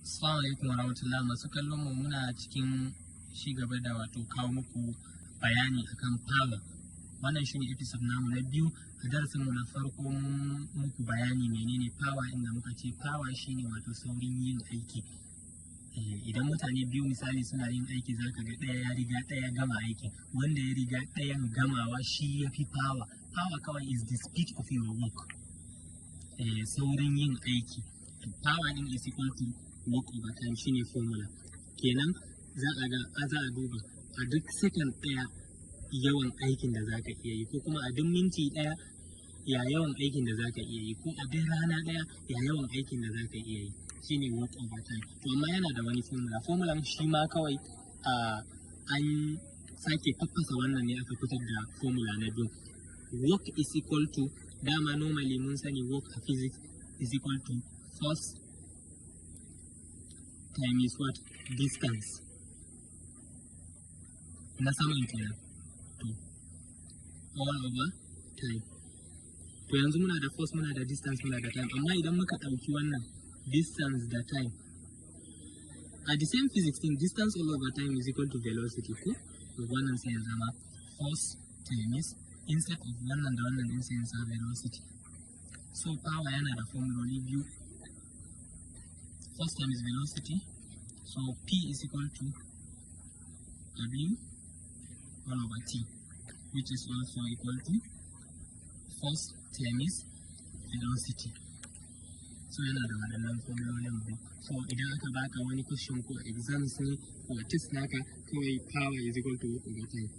Assalamu alaikum warahmatullahi, masu kallon mu muna cikin shi gaba da wato kawo muku bayani akan power. Wannan shine episode namu na biyu. A darasin mu na farko mun muku bayani menene power, inda muka ce power shine wato saurin yin aiki. Idan mutane biyu misali suna yin aiki, zaka ga ɗaya ya riga ɗaya gama aiki. Wanda ya riga ɗayan gamawa shi ya fi power. Power kawai is the speed of your work. Saurin yin aiki. Power din is equal to work over time, shine formula. Kenan za a duba a duk second ɗaya yawan aikin da zaka iya yi, ko kuma a duk minti ɗaya ya yawan aikin da zaka iya yi, ko a duk rana ɗaya ya yawan aikin da zaka iya yi, shine work over time. To amma yana da wani formula shi ma kawai an sake faffasa wannan ne aka fitar da formula na biyu. Work is equal to, dama normally mun sani work a physics is equal to force times what? Distance. Na saman kenan. To all over time. To yanzu muna da force, muna da distance, muna da time. Amma idan muka ɗauki wannan distance da time, a the same physics thing, distance all over time is equal to velocity, ko? To wannan sai ya zama force times, instead of wannan da wannan din sai ya zama velocity. So power yana da formuloli biyu. First time is velocity, so P is equal to W all over T, which is also equal to force times velocity. So yana da waɗannan formulolin biyu. So idan aka baka wani question ko exams ne ko test naka, kawai power is equal to work over time.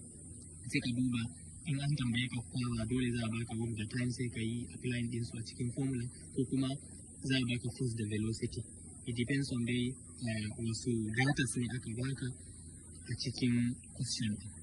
Sai ka duba, in an tambaye ka power, dole za a baka work da time, sai ka yi applying din su a cikin formula, ko kuma za a baka force da velocity. It depends on dai wasu data ne aka baka a cikin question.